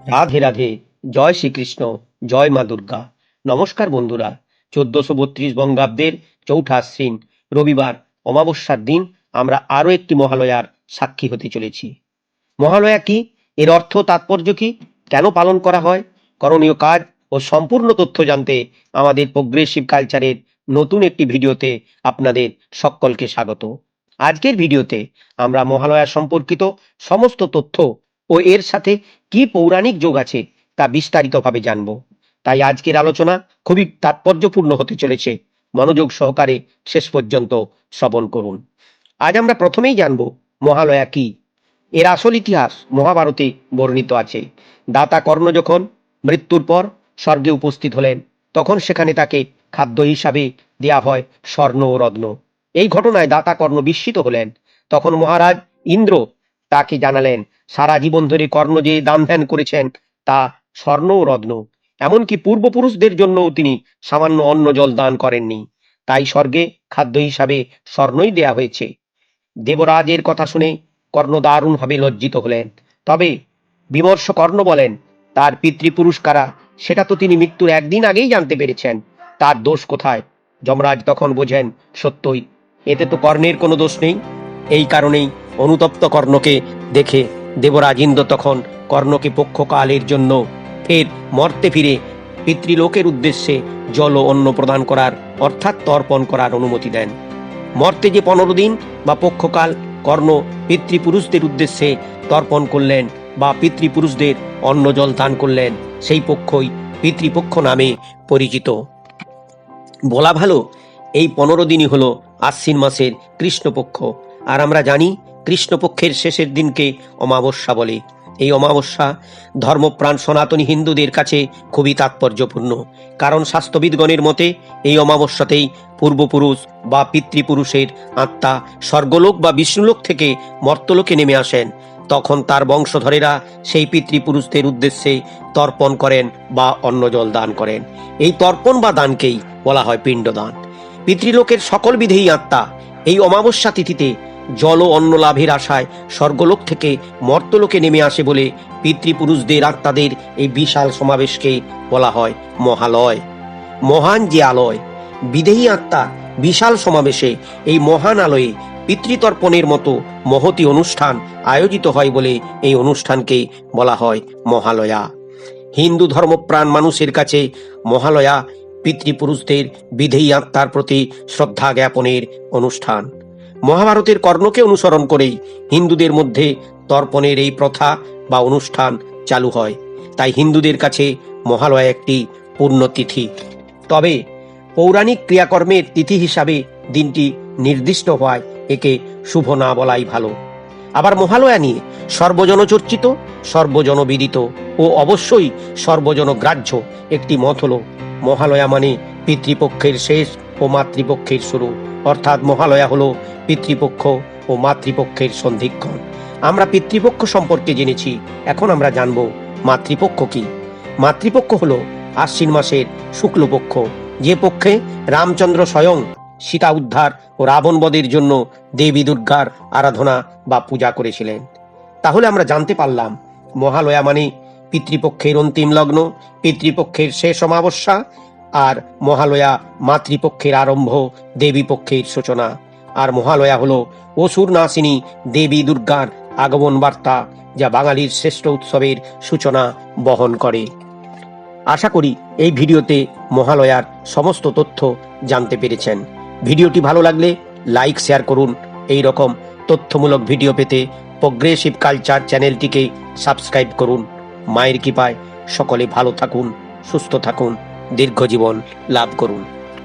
রাধে রাধে। জয় শ্রীকৃষ্ণ। জয় মা দুর্গা। নমস্কার বন্ধুরা। 1432 বঙ্গাব্দের চৌঠা আশ্বিন রবিবার অমাবস্যার দিন আমরা আরো একটি মহালয়ার সাক্ষী হতে চলেছি। মহালয়া কি, এর অর্থ তাৎপর্য কি, কেন পালন করা হয়, করণীয় কাজ ও সম্পূর্ণ তথ্য জানতে আমাদের প্রোগ্রেসিভ কালচারের নতুন একটি ভিডিওতে আপনাদের সকলকে স্বাগত। আজকের ভিডিওতে আমরা মহালয়া সম্পর্কিত সমস্ত তথ্য ও এর সাথে কি পৌরাণিক যোগ আছে তা বিস্তারিতভাবে জানব। তাই আজকের আলোচনা খুবই তাৎপর্যপূর্ণ হতে চলেছে। মনোযোগ সহকারে শেষ পর্যন্ত শ্রবণ করুন। আজ আমরা প্রথমেই জানব মহালয়া কি। এর আসল ইতিহাস মহাভারতে বর্ণিত আছে। দাতা কর্ণ যখন মৃত্যুর পর স্বর্গে উপস্থিত হলেন, তখন সেখানে তাকে খাদ্য হিসাবে দেয়া হয় স্বর্ণ ও রত্ন। এই ঘটনায় দাতা কর্ণ বিস্মিত হলেন। তখন মহারাজ ইন্দ্র তাকে জানালেন, সারা জীবন ধরে কর্ণ যে দান ধ্যান করেছেন তা স্বর্ণ ও রত্ন, এমনকি পূর্বপুরুষদের জন্যও তিনি সামান্য অন্ন জল দান করেননি। তাই স্বর্গে খাদ্য হিসাবে স্বর্ণই দেয়া হয়েছে। দেবরাজের কথা শুনে কর্ণ দারুণভাবে লজ্জিত হলেন। তবে বিমর্ষ কর্ণ বলেন, তার পিতৃপুরুষ কারা সেটা তো তিনি মৃত্যুর একদিন আগেই জানতে পেরেছেন, তার দোষ কোথায়? যমরাজ তখন বোঝেন, সত্যই এতে তো কর্ণের কোনো দোষ নেই। এই কারণেই অনুতপ্ত কর্ণকে দেখে দেবরাজ ইন্দ্র তখন কর্ণকে পক্ষকালের জন্য ফের মর্তে ফিরে পিতৃলোকের উদ্দেশ্যে জল ও অন্ন প্রদান করার অর্থাৎ তর্পণ করার অনুমতি দেন। মর্তে যে 15 দিন বা পক্ষকাল কর্ণ পিতৃপুরুষদের উদ্দেশ্যে তর্পণ করলেন বা পিতৃপুরুষদের অন্ন জল দান করলেন, সেই পক্ষই পিতৃপক্ষ নামে পরিচিত। বলা ভালো, এই 15 দিনই হলো আশ্বিন মাসের কৃষ্ণপক্ষ। আর আমরা জানি কৃষ্ণপক্ষের শেষের দিনকে অমাবস্যা বলে। এই অমাবস্যা ধর্মপ্রাণ সনাতনী হিন্দুদের কাছে খুবই তাৎপর্যপূর্ণ, কারণ শাস্ত্রবিদগণের মতে এই অমাবস্যাতেই পূর্বপুরুষ বা পিতৃপুরুষের আত্মা স্বর্গলোক বা বিষ্ণুলোক থেকে মর্তলোকে নেমে আসেন। তখন তার বংশধরেরা সেই পিতৃপুরুষদের উদ্দেশ্যে তর্পণ করেন বা অন্নজল দান করেন। এই তর্পণ বা দানকেই বলা হয় পিণ্ডদান। পিতৃলোকের সকল বিধেয়ী আত্মা এই অমাবস্যা তিথিতে জল ও অন্ন লাভের আশায় স্বর্গলোক থেকে মর্তলোকে নেমে আসে বলে পিতৃপুরুষদের আত্মাদের এই বিশাল সমাবেশকে বলা হয় মহালয়। মহান যে আলয়, বিদেহী আত্মার বিশাল সমাবেশে এই মহান আলয়ে পিতৃতর্পণের মতো মহতি অনুষ্ঠান আয়োজিত হয় বলে এই অনুষ্ঠানকে বলা হয় মহালয়া। হিন্দু ধর্মপ্রাণ মানুষের কাছে মহালয়া পিতৃপুরুষদের বিধেয়ী আত্মার প্রতি শ্রদ্ধা জ্ঞাপনের অনুষ্ঠান। মহাভারতের কর্ণকে অনুসরণ করেই হিন্দুদের মধ্যে তর্পণের এই প্রথা বা অনুষ্ঠান চালু হয়। তাই হিন্দুদের কাছে মহালয়া একটি পুণ্যতিথি। তবে পৌরাণিক ক্রিয়াকর্মের তিথি হিসাবে দিনটি নির্দিষ্ট হওয়ায় একে শুভ না বলাই ভালো। আবার মহালয়া নিয়ে সর্বজনচর্চিত, সর্বজনবিদিত ও অবশ্যই সর্বজনগ্রাহ্য একটি মত হল, মহালয়া মানে পিতৃপক্ষের শেষ ও মাতৃপক্ষের শুরু। অর্থাৎ মহালয়া হলো পিতৃপক্ষ ও মাতৃপক্ষের সন্ধিক্ষণ। আমরা পিতৃপক্ষ সম্পর্কে জেনেছি, এখন আমরা জানব মাতৃপক্ষ কি। মাতৃপক্ষ হলো আশ্বিন মাসের শুক্লপক্ষ, যে পক্ষে রামচন্দ্র স্বয়ং সীতা উদ্ধার ও রাবণ বধের জন্য দেবী দুর্গার আরাধনা বা পূজা করেছিলেন। তাহলে আমরা জানতে পারলাম মহালয়া মানে পিতৃপক্ষের অন্তিম লগ্ন, পিতৃপক্ষের শেষ অমাবস্যা, আর মহালয়া মাতৃপক্ষের আরম্ভ, দেবী পক্ষের সূচনা। আর মহালয়া হলো অসুর নাশিনী দেবী দুর্গার আগমন বার্তা, যা বাঙালির শ্রেষ্ঠ উৎসবের সূচনা বহন করে। আশা করি এই ভিডিওতে মহালয়ার সমস্ত তথ্য জানতে পেরেছেন। ভিডিওটি ভালো লাগলে লাইক শেয়ার করুন। এই রকম তথ্যমূলক ভিডিও পেতে প্রোগ্রেসিভ কালচার চ্যানেলটিকে সাবস্ক্রাইব করুন। মায়ের কৃপায় সকলে ভালো থাকুন, সুস্থ থাকুন, দীর্ঘ জীবন লাভ করুন।